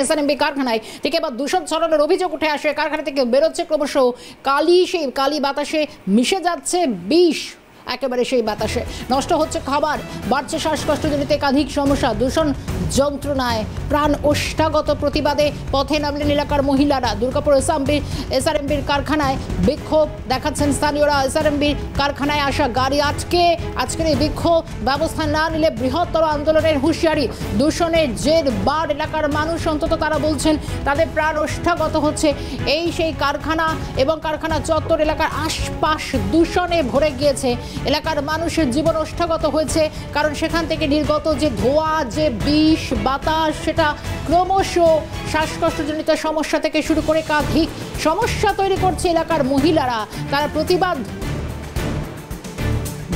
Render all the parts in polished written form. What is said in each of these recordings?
SRMB কারখানায় থেকে এবার দূষণ ছড়ানোর অভিযোগ উঠে আসে। কারখানা থেকে বেরোচ্ছে ক্রমশ কালি, সেই কালি বাতাসে মিশে যাচ্ছে বিষ। একেবারে সেই বাতাসে নষ্ট হচ্ছে খাবার, বাড়ছে শ্বাসকষ্টজনিত একাধিক সমস্যা, দূষণ যন্ত্রণায় প্রাণ ওষ্ঠাগত। প্রতিবাদে পথে নামলেন এলাকার মহিলারা। দুর্গাপুর এসআরএমবির কারখানায় বিক্ষোভ দেখাচ্ছেন স্থানীয়রা। এসআরএমবির কারখানায় আসা গাড়ি আটকে আজকের এই বিক্ষোভ ব্যবস্থা না নিলে বৃহত্তর আন্দোলনের হুঁশিয়ারি। দূষণের জের বার এলাকার মানুষ, অন্তত তারা বলছেন তাদের প্রাণ ওষ্ঠাগত হচ্ছে। এই সেই কারখানা এবং কারখানা চত্বর এলাকার আশপাশ দূষণে ভরে গিয়েছে। এলাকার মানুষের জীবন ওষ্ঠাগত হয়েছে, কারণ সেখান থেকে নির্গত যে ধোঁয়া, যে বিষ বাতাস, সেটা ক্রমশ শ্বাসকষ্টজনিত সমস্যা থেকে শুরু করে একাধিক সমস্যা তৈরি করছে এলাকার মহিলারা। তারা প্রতিবাদ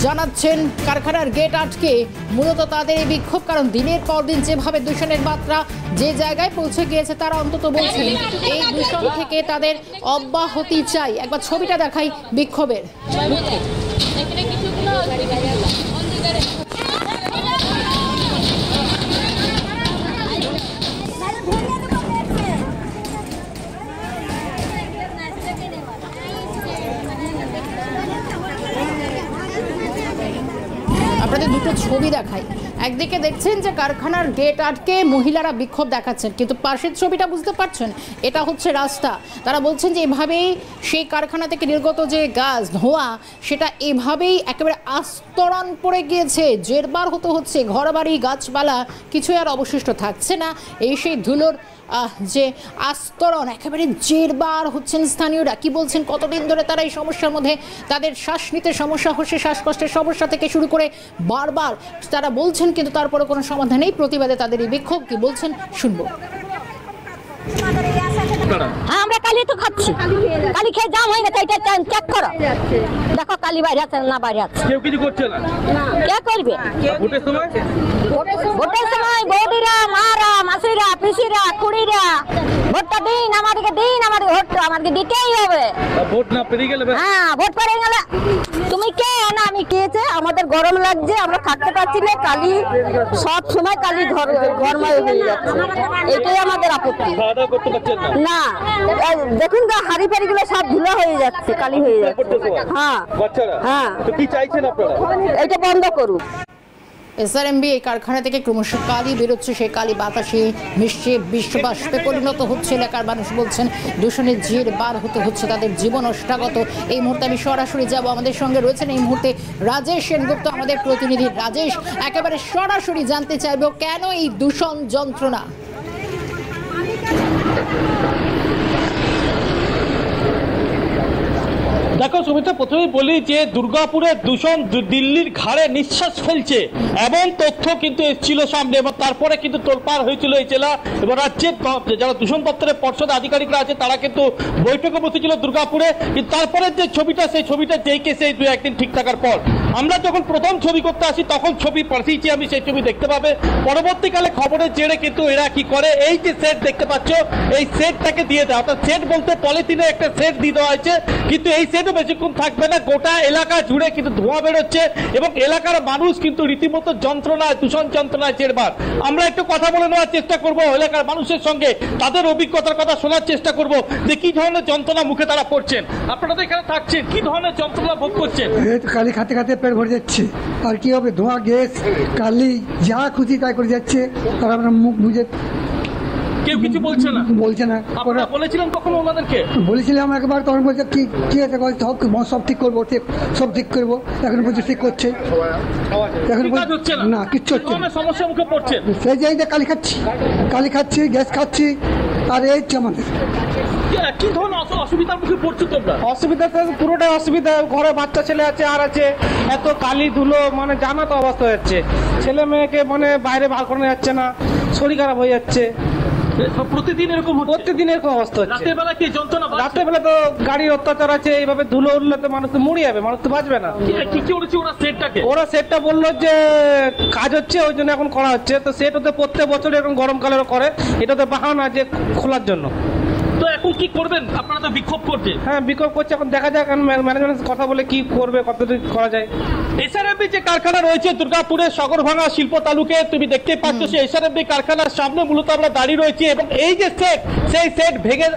জানাচ্ছেন কারখানার গেট আটকে। মূলত তাদের এই বিক্ষোভ কারণ দিনের পর দিন যেভাবে দূষণের মাত্রা যে জায়গায় পৌঁছে গিয়েছে, তারা অন্তত বলছেন এই দূষণ থেকে তাদের অব্যাহতি চাই। একবার ছবিটা দেখাই বিক্ষোভের। আপনাদের দুটো ছবি দেখাই। একদিকে দেখছেন যে কারখানার গেট আটকে মহিলারা বিক্ষোভ দেখাচ্ছেন, কিন্তু পাশের ছবিটা বুঝতে পারছেন, এটা হচ্ছে রাস্তা। তারা বলছেন যে এভাবেই সেই কারখানা থেকে নির্গত যে গ্যাস, ধোঁয়া, সেটা এভাবেই একেবারে আস্তরণ পড়ে গিয়েছে, জেরবার হতে হচ্ছে। ঘরবাড়ি, গাছপালা কিছুই আর অবশিষ্ট থাকছে না। এই সেই ধুলোর যে আস্তরণ, একেবারে জেরবার হচ্ছেন স্থানীয়রা। কি বলছেন, কতদিন ধরে তারা এই সমস্যার মধ্যে, তাদের শ্বাস নিতে সমস্যা হচ্ছে, শ্বাসকষ্টের সমস্যা থেকে শুরু করে বারবার তারা বলছেন, কিন্তু তারপরে কোনো সমাধান নেই। প্রতিবাদে তাদের এই বিক্ষোভ। কি বলছেন শুনবো। আমরা কালি তো খাচ্ছি, কালি খেয়ে জাম হয়ে গেছে, এটা চেক করো। দেখো কালি বাইরে আছে না বাইরে আছে, কেউ কিছু করছে না। কে করবে? ভোটের সময় বৌদিরা, মারা, মাসিরা, পিসিরা, খুড়িরা ভোটটা দিন, আমাদেরকে দিন, আমাদের ভোটটা আমাদেরকে দিতেই হবে। ভোট না পেরিয়ে গেলে, হ্যাঁ ভোট পেরিয়ে গেলে তুমি কে না আমি খেয়েছে, আমাদের গরম লাগছে, আমরা থাকতে পারছি না। কালি সব সময় কালি ঘরময় হয়ে যাচ্ছে, এটাই আমাদের আপত্তি। খাওয়া দাওয়া করতে পারছেন না, দেখুন তো হাড়ি ফাড়ি গুলো সব ধুলো হয়ে যাচ্ছে, কালি হয়ে যাচ্ছে। হ্যাঁ বাচ্চারা, হ্যাঁ, তো কি চাইছেন আপনারা? এটা বন্ধ করুন। এসআরএমবি এই কারখানা থেকে ক্রমশ কালি বেরোচ্ছে, সেই কালি বাতাসে মিশছে, বিশ্ববাষ্পে পরিণত হচ্ছে। এলাকার মানুষ বলছেন দূষণের জের বার হতে হচ্ছে, তাদের জীবন ওষ্ঠাগত। এই মুহূর্তে আমি সরাসরি যাব, আমাদের সঙ্গে রয়েছেন এই মুহূর্তে রাজেশ সেনগুপ্ত, আমাদের প্রতিনিধি। রাজেশ, একেবারে সরাসরি জানতে চাইব কেন এই দূষণ যন্ত্রণা। দেখো সুমিত্রা, প্রথমেই বলি যে দুর্গাপুরের দূষণ দিল্লির ঘাড়ে নিঃশ্বাস ফেলছে এমন তথ্য কিন্তু এসেছিল সামনে, এবং তারপরে কিন্তু তোলপাড় হয়েছিল এই জেলা এবং রাজ্যের যারা দূষণ দপ্তরের পর্ষদ আধিকারিকরা আছে তারা কিন্তু বৈঠকে বসেছিল দুর্গাপুরে। কিন্তু তারপরে যে ছবিটা, সেই ছবিটা যেই কেসে দু একদিন ঠিক থাকার পর আমরা যখন প্রথম ছবি করতে আসি তখন ছবি পাঠিয়েছি আমি, সেই ছবি দেখতে পাবে। পরবর্তীকালে খবরের জেরে কিন্তু এরা কি করে, এই যে সেট দেখতে পাচ্ছ, এই সেটটাকে দিয়ে দেয়। অর্থাৎ সেট বলতে পলিথিনে একটা সেট দিয়ে দেওয়া হয়েছে, কিন্তু এই সেট বেশিক্ষণ থাকবে না। গোটা এলাকা জুড়ে কিন্তু ধোঁয়া বেরোচ্ছে এবং এলাকার মানুষ কিন্তু রীতিমতো যন্ত্রণায়, দূষণ যন্ত্রণায় জেরবার। আমরা একটু কথা বলে নেওয়ার চেষ্টা করব এলাকার মানুষের সঙ্গে, তাদের অভিজ্ঞতার কথা শোনার চেষ্টা করব যে কি ধরনের যন্ত্রণা মুখে তারা পড়ছেন। আপনারা তো এখানে থাকছেন, কি ধরনের যন্ত্রণা ভোগ করছেন? কালি খাতে খাতে পেট ভরে যাচ্ছে, আর কি হবে, ধোঁয়া, গ্যাস, কালি, যা খুশি তাই করে যাচ্ছে। আর আমরা মুখ বুঝে, কেউ কিছু বলছে না। আপনারা বলেছিলেন কখনো ওনাদেরকে? বলেছিলাম একবার, তখন বলছে কি আছে, সব ঠিক করবো, সব ঠিক করবো। এখন পর্যন্ত ঠিক করছে, এখন না কিচ্ছু হচ্ছে না। সমস্যার মুখে পড়ছে সেই জায়গায় কালি খাচ্ছি, গ্যাস খাচ্ছি, আর এই হচ্ছে আমাদের। কি ধরনের অসুবিধার মুখে পড়ছো তোমরা? অসুবিধা পুরোটাই অসুবিধা। ঘরে বাচ্চা ছেলে আছে, আর আছে এত কালি ধুলো, মানে জানা তো অবস্থা হচ্ছে। ছেলে মেয়েকে মানে বাইরে বার করে যাচ্ছে না, শরীর খারাপ হয়ে যাচ্ছে। প্রতিদিন এরকম অবস্থা হচ্ছে। রাতের বেলা কি যন্ত্রণা? রাতের বেলা তো গাড়ির অত্যাচার আছে, এইভাবে ধুলো উঠলে তো মানুষ তো মরে যাবে, মানুষ তো বাঁচবে না। কি করেছে ওরা সেটটাকে? ওরা সেটটা বললো যে কাজ হচ্ছে, ওই জন্য এখন করা হচ্ছে। তো সেট ওদের প্রত্যেক বছর এরকম গরমকালেরও করে, এটা তো বাহানা যে খোলার জন্য। তো এখন কি করবেন? আপনারা তো বিক্ষোভ করছেন। হ্যাঁ, বিক্ষোভ করছে, এখন দেখা যাক ম্যানেজমেন্ট কথা বলে কি করবে, কতদূর করা যায়। এসআরএফবি যে কারখানা রয়েছে দুর্গাপুরের সগরভাঙা শিল্প তালুকে, তুমি দেখতে পাচ্ছ সেই এসআরএফবি কারখানার সামনে মূলত আমরা দাঁড়িয়ে রয়েছি এবং এই যে সেট, সেই সেট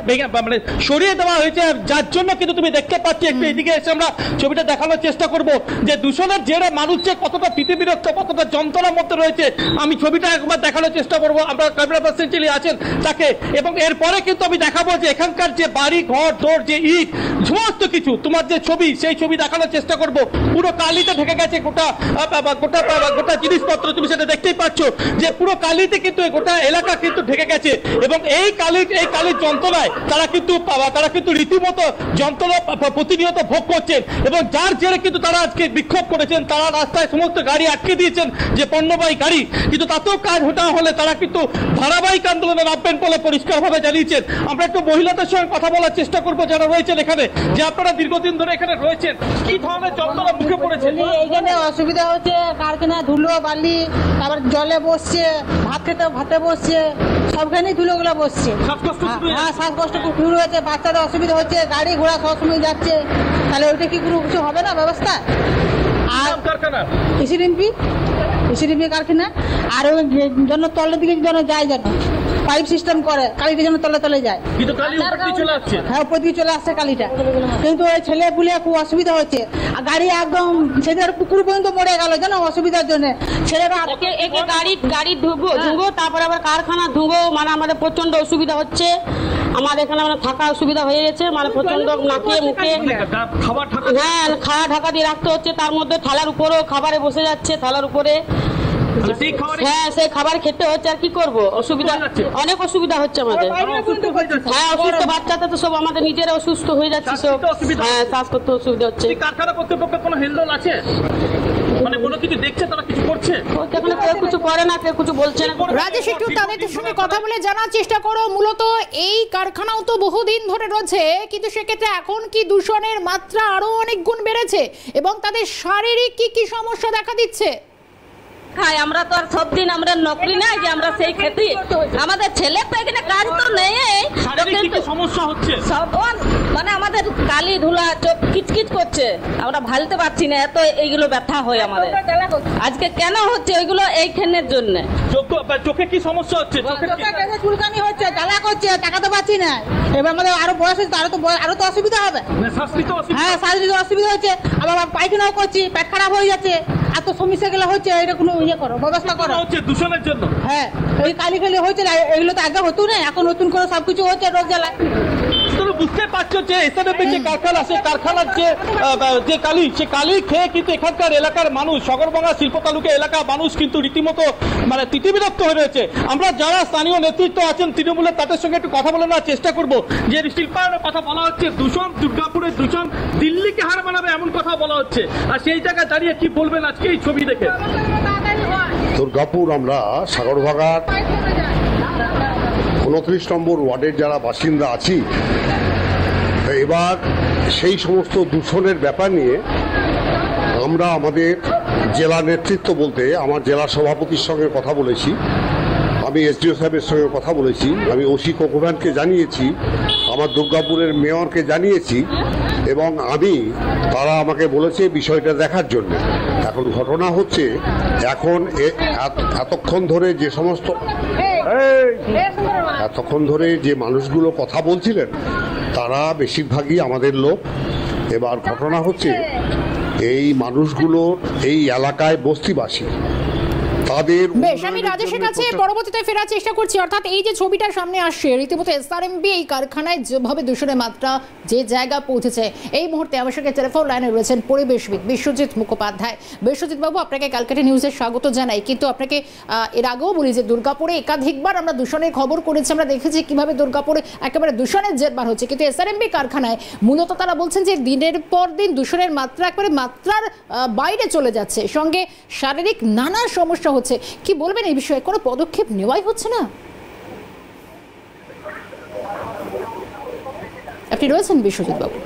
ভেঙে মানে সরিয়ে দেওয়া হয়েছে, যার জন্য কিন্তু তুমি দেখতে পাচ্ছ, একটু এদিকে এসে আমরা ছবিটা দেখানোর চেষ্টা করব যে দূষণের জেরে মানুষ যে কতটা পৃথিবীরক্ত, কতটা যন্ত্রণার মধ্যে রয়েছে। আমি ছবিটা একবার দেখানোর চেষ্টা করবো, আমরা ক্যামেরা পার্সন যিনি আছেন তাকে, এবং এরপরে কিন্তু আমি দেখাবো যে এখানকার যে বাড়ি ঘর দৌড়, যে ইট, সমস্ত কিছু তোমার যে ছবি, সেই ছবি দেখানোর চেষ্টা করব। পুরো কালিতে ঢেকে গেছে গোটা গোটা জিনিসপত্র, তুমি সেটা দেখতেই পাচ্ছ যে পুরো কালিতে কিন্তু গোটা এলাকা কিন্তু ঢেকে গেছে এবং এই কালির যন্ত্রণায় তারা কিন্তু রীতিমতো যন্ত্রণা প্রতিনিয়ত ভোগ করছেন এবং যার জেরে কিন্তু তারা আজকে বিক্ষোভ করেছেন। তারা রাস্তায় সমস্ত গাড়ি আটকে দিয়েছেন, যে পণ্যবাহী গাড়ি, কিন্তু তাতেও কাজ হটা হলে তারা কিন্তু ধারাবাহিক আন্দোলনে নামবেন বলে পরিষ্কারভাবে জানিয়েছেন। আমরা একটু মহিলাদের সঙ্গে কথা বলার চেষ্টা করবো যারা রয়েছেন এখানে, যে আপনারা দীর্ঘদিন ধরে এখানে রয়েছেন, কি ধরনের যন্ত্রণা মুখে পড়েছে? এইখানে অসুবিধা হচ্ছে, কারখানা ধুলো বালি, তারপর জলে বসছে, ভাতে বসছে, সবখানেই ধুলোগুলো বসছে। হ্যাঁ, শ্বাসকষ্ট খুব শুরু হয়েছে, বাচ্চাদের অসুবিধা হচ্ছে, গাড়ি ঘোড়া সবসময় যাচ্ছে, তাহলে ওইটা কি কোনো কিছু হবে না ব্যবস্থা? আর ইসিডিপি কারখানা, আর ওই জন্য তলের দিকে যেন যায়, যেন পাইপ সিস্টেম করে, কালিটা যেন তলে তলে যায়। হ্যাঁ, উপর দিকে চলে আসছে কালিটা, কিন্তু ওই ছেলে পুলে খুব অসুবিধা হচ্ছে। আর গাড়ি একদম সেদিন পুকুর পর্যন্ত মরে গেল যেন অসুবিধার জন্য। ছেলেরা গাড়ি ধুবো, তারপরে আবার কারখানা ধুবো, মানে আমাদের প্রচন্ড অসুবিধা হচ্ছে। আমাদের এখানে মানে থাকা অসুবিধা হয়ে গেছে, মানে প্রচন্ড নাকে মুখে, হ্যাঁ, খাওয়া ঢাকা দিয়ে রাখতে হচ্ছে, তার মধ্যে থালার উপরেও খাবারে বসে যাচ্ছে, থালার উপরে। হ্যাঁ, সেই খাবার খেতে হচ্ছে, আর কি করবো, অসুবিধা, অনেক অসুবিধা হচ্ছে আমাদের। হ্যাঁ, অসুস্থ বাচ্চাটা তো সব আমাদের নিজেরা অসুস্থ হয়ে যাচ্ছে সব। হ্যাঁ, শ্বাস করতে অসুবিধা হচ্ছে। কারখানা কর্তৃপক্ষ কোনো হেলদোল আছে, মানে কোনো কিছু দেখছে, তারা কিছু করছে? কেউ কিছু করে না, কেউ কিছু বলছে না। রাজেশ, একটু তাদের সঙ্গে কথা বলে জানার চেষ্টা করো। মূলত এই কারখানাও তো বহুদিন ধরে রয়েছে, কিন্তু সেক্ষেত্রে এখন কি দূষণের মাত্রা আরো অনেক গুণ বেড়েছে এবং তাদের শারীরিক কি সমস্যা দেখা দিচ্ছে? খাই আমরা তো আর সব দিন আমরা নকরি নাই যে আমরা সেই খেতে, আমাদের ছেলে তো এখানে কাজ তো নেই, সমস্যা হচ্ছে সব মানে আমাদের কালি ধুলা চোখ কিচকিচ করছে, আমরা ভালতে পারছি না, এত এইগুলো ব্যথা হয় আমাদের। আজকে কেন হচ্ছে ওইগুলো এইখানের জন্য। চোখে কি সমস্যা হচ্ছে? চুলকানি হচ্ছে, জ্বালা করছে, টাকা তো পাচ্ছি না। এবার আমাদের আরো বয়স হচ্ছে, আরো তো অসুবিধা হবে। হ্যাঁ, শারীরিক অসুবিধা হচ্ছে, আবার পায়খানাও করছি, পেট খারাপ হয়ে যাচ্ছে, এত সমস্যা গুলো হচ্ছে। এটা কোনো ইয়ে করো, ব্যবস্থা করো। দূষণের জন্য, হ্যাঁ, এই কালি খালি হয়েছে, এগুলো তো আগে হতো না, এখন নতুন করে সবকিছু হচ্ছে, রোগ জ্বালা। বুঝতে পারছো যে এসআরএফবি যে কারখানা, সেই কারখানার যে কালি, সে কালি খেয়ে কিন্তু এখানকার এলাকার মানুষ, সগরভাঙা শিল্প তালুকে এলাকার মানুষ কিন্তু রীতিমতো মানে তিতিবিরক্ত হয়ে রয়েছে। আমরা যারা স্থানীয় নেতৃত্ব আছেন তৃণমূলের, তাদের সঙ্গে একটু কথা বলে নেওয়ার চেষ্টা করবো। যে শিল্পায়নের কথা বলা হচ্ছে, দূষণ, দুর্গাপুরের দূষণ দিল্লিকে হার মানাবে এমন কথা বলা হচ্ছে, আর সেই জায়গায় দাঁড়িয়ে কি বলবেন আজকে এই ছবি দেখে? দুর্গাপুর, আমরা সাগরভাঙার 29 নম্বর ওয়ার্ডের যারা বাসিন্দা আছি, এবার সেই সমস্ত দূষণের ব্যাপার নিয়ে আমরা আমাদের জেলা নেতৃত্ব বলতে আমার জেলা সভাপতির সঙ্গে কথা বলেছি, আমি এসডিও সাহেবের সঙ্গে কথা বলেছি, আমি ওসি কোকোভ্যানকে জানিয়েছি, আমার দুর্গাপুরের মেয়রকে জানিয়েছি এবং তারা আমাকে বলেছে বিষয়টা দেখার জন্য। এখন ঘটনা হচ্ছে, এখন এতক্ষণ ধরে যে মানুষগুলো কথা বলছিলেন তারা বেশিরভাগই আমাদের লোক। এবার ঘটনা হচ্ছে, এই মানুষগুলো এই এলাকায় বস্তিবাসী, তাদের। বেশ, আমি রাজেশের কাছে পরবর্তীতে ফেরার চেষ্টা করছি। অর্থাৎ এই যে ছবিটার সামনে আসছে, রীতিমতো এসআরএমবি এই কারখানায় যেভাবে দূষণের মাত্রা যে জায়গা পৌঁছেছে, এই মুহূর্তে আমার সঙ্গে টেলিফোন লাইনে রয়েছেন পরিবেশবিদ বিশ্বজিৎ মুখোপাধ্যায়। বিশ্বজিৎ বাবু, আপনাকে ক্যালকাটা নিউজে স্বাগত জানাই। কিন্তু আপনাকে এর আগেও বলি যে দুর্গাপুরে একাধিকবার আমরা দূষণের খবর করেছি, আমরা দেখেছি কিভাবে দুর্গাপুরে একেবারে দূষণের জেরবার হচ্ছে, কিন্তু এসআরএমবি কারখানায় মূলত তারা বলছেন যে দিনের পর দিন দূষণের মাত্রা একেবারে মাত্রার বাইরে চলে যাচ্ছে, সঙ্গে শারীরিক নানা সমস্যা হচ্ছে। কি বলবেন এই বিষয়ে? কোনো পদক্ষেপ নেওয়াই হচ্ছে না? আপনি রয়েছেন বিশ্বজিৎ বাবু?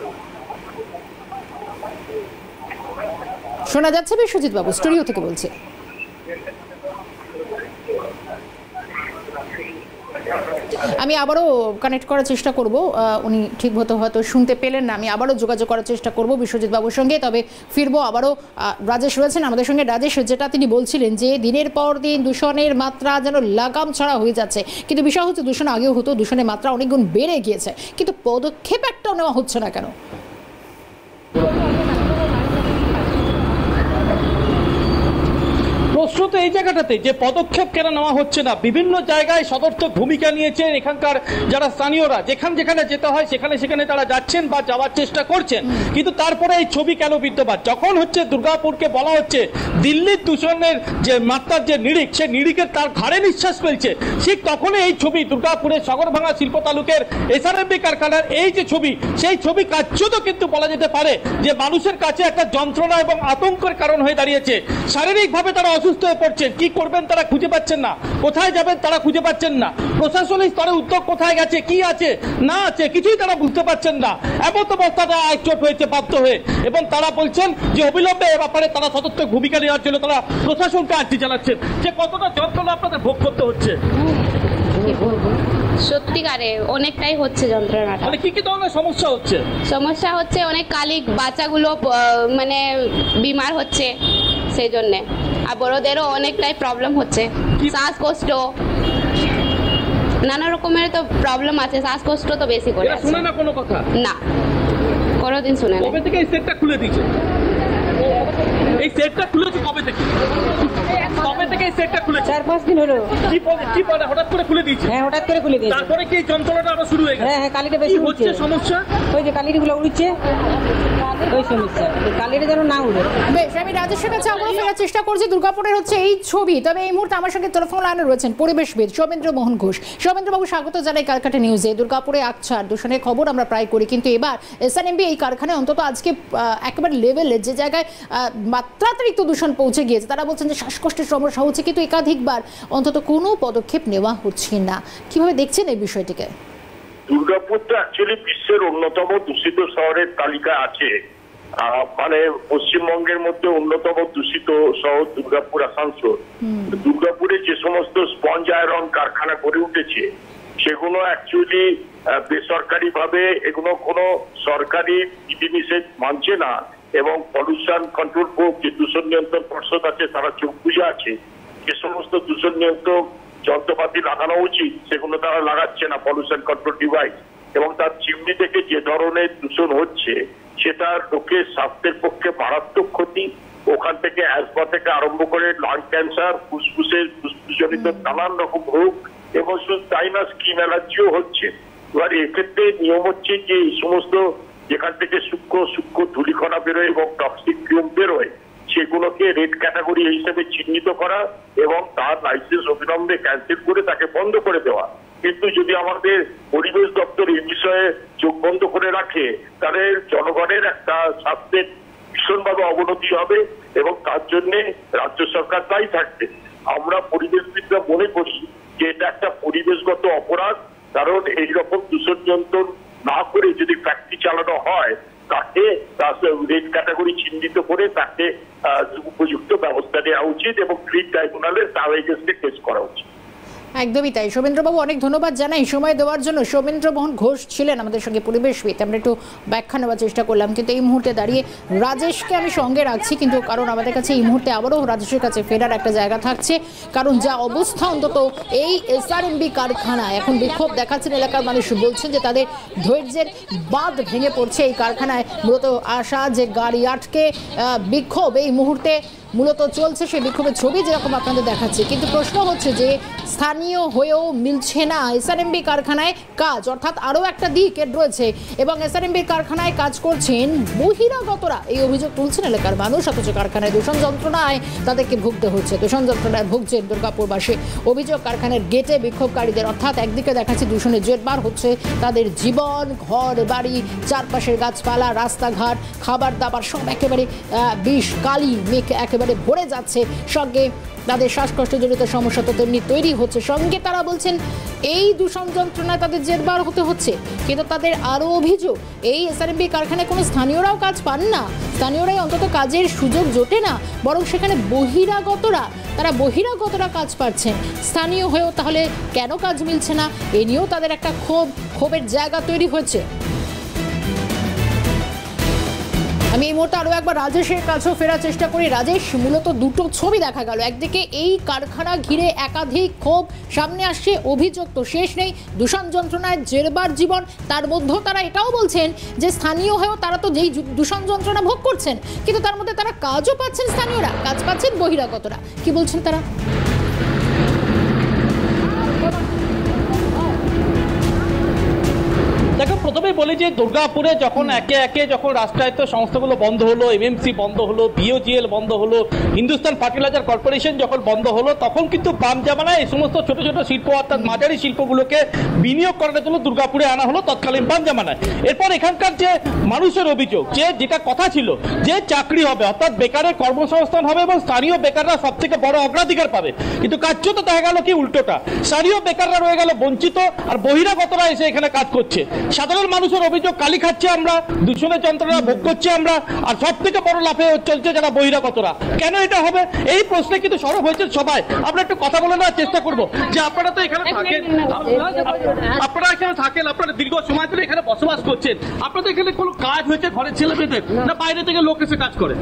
শোনা যাচ্ছে বিশ্বজিৎ বাবু? স্টুডিও থেকে বলছে। আমি আবারও কানেক্ট করার চেষ্টা করব, উনি ঠিক মতো হয়তো শুনতে পেলেন না, আমি আবারও যোগাযোগ করার চেষ্টা করব বিশ্বজিৎ বাবুর সঙ্গে। তবে ফিরবো আবারও, রাজেশ রয়েছেন আমাদের সঙ্গে। রাজেশ, যেটা তিনি বলছিলেন যে দিনের পর দিন দূষণের মাত্রা যেন লাগাম ছাড়া হয়ে যাচ্ছে, কিন্তু বিষয় হচ্ছে দূষণ আগেও হতো, দূষণের মাত্রা অনেক গুণ বেড়ে গিয়েছে, কিন্তু পদক্ষেপ একটাও নেওয়া হচ্ছে না কেন? প্রশ্ন তো এই জায়গাটাতে যে পদক্ষেপ কেন নেওয়া হচ্ছে না। বিভিন্ন জায়গায় সদর্থক ভূমিকা নিয়েছেন এখানকার যারা স্থানীয়রা, যেখানে যেতে হয় সেখানে তারা যাচ্ছেন বা যাওয়ার চেষ্টা করছেন, কিন্তু তারপরে এই ছবি কেন বিদ্যমান? যখন হচ্ছে দুর্গাপুরকে বলা হচ্ছে দিল্লির দূষণের যে মাত্রার যে নিরিখ, সে নিরিখের তার ঘাড়ে নিঃশ্বাস ফেলছে, ঠিক তখনই এই ছবি দুর্গাপুরের সগরভাঙা শিল্প তালুকের এসআরএমবি কারখানার এই যে ছবি, সেই ছবি কার্যত কিন্তু বলা যেতে পারে যে মানুষের কাছে একটা যন্ত্রণা এবং আতঙ্কের কারণ হয়ে দাঁড়িয়েছে। শারীরিকভাবে তারা অসুস্থ হয়ে পড়ছেন, কি করবেন তারা খুঁজে পাচ্ছেন না, কোথায় যাবেন তারা খুঁজে পাচ্ছেন না, প্রশাসনিক স্তরে উদ্যোগ কোথায় গেছে, কি আছে না আছে কিছুই তারা বুঝতে পারছেন না। এমন অবস্থাটা একজোট হয়েছে বাধ্য হয়ে, এবং তারা বলছেন যে অবিলম্বে এ ব্যাপারে তারা সদর্থক ভূমিকা নেওয়ার জন্য তারা প্রশাসনকে আর্জি চালাচ্ছেন। যে কতটা যন্ত্রণা আপনাদের ভোগ করতে হচ্ছে? সত্যিকারে অনেকটাই হচ্ছে যন্ত্রণাটা। মানে কি ধরনের সমস্যা হচ্ছে? সমস্যা হচ্ছে অনেক কালি বাচ্চাগুলো মানে বিমার হচ্ছে সেই জন্যে, আর বড়দেরও অনেকটাই প্রবলেম হচ্ছে, শ্বাসকষ্ট, নানা রকমের তো প্রবলেম আছে। শ্বাসকষ্ট তো বেশি করে। শুনে না কোনো কথা? না, কোনোদিন শুনে না। কবে থেকে এই সেটটা খুলে দিয়েছে? এই সেটটা খুলেছে কবে থেকে? কবে থেকে এই সেটটা খুলেছে? 4-5 দিন হলো। কি বলে হঠাৎ করে খুলে দিয়েছে? হ্যাঁ, হঠাৎ করে খুলে দিয়েছে। তারপরে কি যন্ত্রণাটা আবার শুরু হয়ে গেছে? হ্যাঁ, কালিটা বেশি হচ্ছে সমস্যা। ওই যে কালিগুলো উড়ছে, ওই সমস্যা, কালিটা যেন না উড়ে। বেশ, আমি রাজেশের কাছে আবারও ফেরার চেষ্টা করছি। দুর্গাপুরের হচ্ছে এই ছবি। তবে এই মুহূর্তে আমার সঙ্গে টেলিফোন লাইনে রয়েছেন পরিবেশবিদ সৌমেন্দ্র মোহন ঘোষ। সৌমেন্দ্রবাবু, স্বাগত জানাই ক্যালকাটা নিউজে। দুর্গাপুরে আকছার দূষণের খবর আমরা প্রায় করি, কিন্তু এবার এসআরএমবি এই কারখানায় অন্তত আজকে একেবারে লেভেলে যে জায়গায় মাত্রাতিরিক্ত দূষণ পৌঁছে গিয়েছে, তারা বলছেন যে শ্বাসকষ্টের সমস্যা হচ্ছে, কিন্তু একাধিকবার অন্তত কোনো পদক্ষেপ নেওয়া হচ্ছে না। কিভাবে দেখছেন এই বিষয়টিকে? দুর্গাপুর তো অ্যাকচুয়ালি বিশ্বের অন্যতম দূষিত শহরের তালিকায় আছে। মানে পশ্চিমবঙ্গের মধ্যে অন্যতম দূষিত শহর দুর্গাপুর, আসানসোল। দুর্গাপুরে যে সমস্ত স্পঞ্জ আয়রন কারখানা গড়ে উঠেছে সেগুলো অ্যাকচুয়ালি বেসরকারি ভাবে, এগুলো কোনো সরকারি বিধিনিষেধ মানছে না, এবং পলিউশন কন্ট্রোল বোর্ড যে দূষণ নিয়ন্ত্রণ পর্ষদ আছে তারা চোখ বুঝে আছে। যে সমস্ত দূষণ নিয়ন্ত্রক যন্ত্রপাতি লাগানো উচিত সেগুলো তারা লাগাচ্ছে না, পলিউশন কন্ট্রোল ডিভাইস, এবং তার চিমনি থেকে যে ধরনের দূষণ হচ্ছে সেটা লোকের স্বাস্থ্যের পক্ষে মারাত্মক ক্ষতি। ওখান থেকে অ্যাজমা থেকে আরম্ভ করে লাং ক্যান্সার, ফুসফুসের ফুসফুসজনিত নানান রকম রোগ, এবং শুধু তাই না, স্কিন অ্যালার্জিও হচ্ছে। এবার এক্ষেত্রে নিয়ম হচ্ছে যে এই সমস্ত যেখান থেকে সূক্ষ্ম ধূলিকণা বেরোয় এবং টক্সিক ফিউম বেরোয় সেগুলোকে রেড ক্যাটাগরি হিসেবে চিহ্নিত করা এবং তার লাইসেন্স অবিলম্বে ক্যান্সেল করে তাকে বন্ধ করে দেওয়া। কিন্তু যদি আমাদের পরিবেশ দপ্তর এই বিষয়ে চোখ বন্ধ করে রাখে তাহলে জনগণের একটা স্বাস্থ্যের ভীষণভাবে অবনতি হবে, এবং তার জন্য রাজ্য সরকার দায়ী থাকবে। আমরা পরিবেশবিদরা মনে করি যে এটা একটা পরিবেশগত অপরাধ, কারণ এইরকম দূষণ নিয়ন্ত্রণ না করে যদি ফ্যাক্টরি চালানো হয় তাকে রেড ক্যাটাগরি চিহ্নিত করে তাকে উপযুক্ত ব্যবস্থা নেওয়া উচিত, এবং গ্রিন ট্রাইব্যুনালে তার এগেইনস্টে কেস করা উচিত। একদমই তাই। সৌমেন্দ্রবাবু, অনেক ধন্যবাদ জানাই সময় দেওয়ার জন্য। সৌমেন্দ্র মোহন ঘোষ ছিলেন আমাদের সঙ্গে পরিবেশবিদ। আমরা একটু ব্যাখ্যা নেওয়ার চেষ্টা করলাম, কিন্তু এই মুহূর্তে দাঁড়িয়ে রাজেশকে আমি সঙ্গে রাখছি, কিন্তু কারণ আমাদের কাছে এই মুহূর্তে আবারও রাজেশের কাছে ফেরার একটা জায়গা থাকছে, কারণ যা অবস্থা অন্তত এই এসআরএমবি কারখানায় এখন বিক্ষোভ দেখাচ্ছেন এলাকার মানুষ, বলছেন যে তাদের ধৈর্যের বাঁধ ভেঙে পড়ছে। এই কারখানায় মূলত আসা যে গাড়ি আটকে বিক্ষোভ এই মুহূর্তে মূলত চলছে, সেই বিক্ষোভের ছবি যেরকম আপনাদের দেখাচ্ছে, কিন্তু প্রশ্ন হচ্ছে যে স্থানীয় হয়েও মিলছে না এসআরএমবি কারখানায় কাজ, অর্থাৎ আরও একটা দিক এর রয়েছে, এবং এসআরএমবি কারখানায় কাজ করছেন বহিরাগতরা, এই অভিযোগ তুলছেন এলাকার মানুষ। অথচ কারখানায় দূষণ যন্ত্রণায় তাদেরকে ভুগতে হচ্ছে, দূষণ যন্ত্রণায় ভুগছেন দুর্গাপুরবাসী। অভিযোগ কারখানার গেটে বিক্ষোভকারীদের, অর্থাৎ একদিকে দেখাচ্ছে দূষণের জেরবার হচ্ছে তাদের জীবন, ঘর বাড়ি, চারপাশের গাছপালা, রাস্তাঘাট, খাবার দাবার সব একেবারে বিষ, কালি মেঘ একেবারে একেবারে ভরে যাচ্ছে, সঙ্গে তাদের শ্বাসকষ্টজনিত সমস্যা তো তেমনি তৈরি হচ্ছে। সঙ্গে তারা বলছেন এই দূষণ যন্ত্রণায় তাদের জেরবার হতে হচ্ছে। কিন্তু তাদের আরও অভিযোগ, এই এসআরএমবি কারখানায় কোনো স্থানীয়রাও কাজ পান না, স্থানীয়রাই অন্তত কাজের সুযোগ জোটে না, বরং সেখানে তারা বহিরাগতরা কাজ পাচ্ছেন। স্থানীয় হয়েও তাহলে কেন কাজ মিলছে না, এ নিয়েও তাদের একটা ক্ষোভের জায়গা তৈরি হয়েছে। আমি এই মুহূর্তে আরও একবার রাজেশের কাছেও ফেরার চেষ্টা করি। রাজেশ, মূলত দুটো ছবি দেখা গেল, একদিকে এই কারখানা ঘিরে একাধিক ক্ষোভ সামনে আসছে, অভিযোগ তো শেষ নেই, দূষণ যন্ত্রণায় জেরবার জীবন, তার মধ্যেও তারা এটাও বলছেন যে স্থানীয় হয়েও তারা তো যেই দূষণ যন্ত্রণা ভোগ করছেন, কিন্তু তার মধ্যে তারা কাজও পাচ্ছেন, স্থানীয়রা কাজ পাচ্ছেন, বহিরাগতরা কি বলছেন তারা? দেখো, প্রথমে বলি যে দুর্গাপুরে যখন একে একে যখন রাষ্ট্রায়ত্ত সংস্থাগুলো বন্ধ হলো, এমএমসি বন্ধ হলো, বিওজিএল বন্ধ হলো, হিন্দুস্তান ফার্টিলাইজার কর্পোরেশন যখন বন্ধ হলো, তখন কিন্তু বাম জামানায় এই সমস্ত ছোট ছোট শিল্প অর্থাৎ মাঝারি শিল্পগুলোকে বিনিয়োগ করার জন্য দুর্গাপুরে আনা হলো তৎকালীন বাম জামানায়। এরপর এখানকার যে মানুষের অভিযোগ, যে যেটা কথা ছিল যে চাকরি হবে অর্থাৎ বেকারের কর্মসংস্থান হবে এবং স্থানীয় বেকাররা সব থেকে বড় অগ্রাধিকার পাবে, কিন্তু কার্যত দেখা গেল কি উল্টোটা, স্থানীয় বেকাররা রয়ে গেল বঞ্চিত আর বহিরাগতরা এসে এখানে কাজ করছে। সাধারণ মানুষের অভিযোগ, কালি খাচ্ছে আমরা, দূষণের যন্ত্রণা ভোগ করছি আমরা, আর সব থেকে বড় লাভে চলছে যারা বহিরাগতরা। কেন এটা হবে এই প্রশ্নে কিন্তু সরব হয়েছে সবাই। আমরা একটু কথা বলে নেওয়ার চেষ্টা করবো যে আপনারা তো এখানে থাকেন, আপনারা দীর্ঘ সময় ধরে এখানে বসবাস করছেন, আপনাদের এখানে কোনো কাজ হয়েছে ঘরের ছেলে মেয়েদের, না বাইরে থেকে লোক এসে কাজ করে?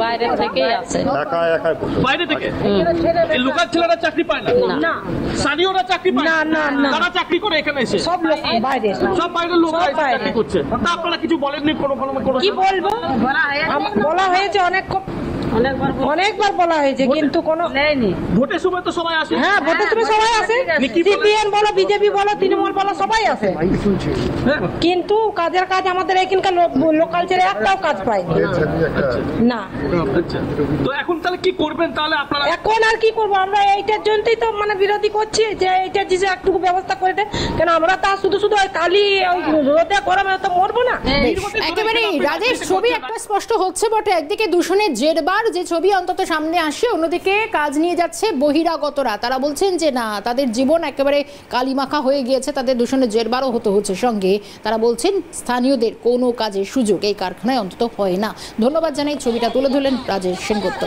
বাইরে থেকেই আসে, বাইরে থেকে। লোকাল ছেলেরা চাকরি পায় না, স্থানীয়রা চাকরি পায় না, তারা চাকরি করে এখানে এসে, সব বাইরের লোক চাকরি করছে। তা আপনারা কিছু বলেননি? কি বলবো, বলা হয়েছে অনেকবার বলা হয়েছে, কিন্তু কোনো নেয়নি। ভোটের সময় তো সবাই আসে। হ্যাঁ, ভোটের সময় সবাই আসে, সিপিএম বলো, বিজেপি বলো, তৃণমূল বলো, সবাই আসে, কিন্তু কাজের কাজ আমাদের এখানকার লোকাল ছেলে একটাও কাজ পায়নি না। তো এখন তাহলে কি করবেন? তাহলে আপনারা এখন আর কি করবো, আমরা এইটার জন্যই তো মানে বিরোধী করছি যে এইটার যে একটু ব্যবস্থা করে দেয়, কেন আমরা তা শুধু ওই কালি রোদে গরমে তো মরবো না। একেবারে রাজেশ, ছবি একটা স্পষ্ট হচ্ছে বটে, একদিকে দূষণের জেরবার যে ছবি অন্তত সামনে আসে, অন্যদিকে কাজ নিয়ে যাচ্ছে বহিরাগতরা। তারা বলছেন যে না, তাদের জীবন একেবারে কালিমাখা হয়ে গিয়েছে, তাদের দূষণের জেরবারও হতে হচ্ছে। সঙ্গে তারা বলছেন স্থানীয়দের কোনো কাজের সুযোগ এই কারখানায় অন্তত হয় না। ধন্যবাদ জানাই, ছবিটা তুলে ধরলেন রাজেশ সেনগুপ্ত।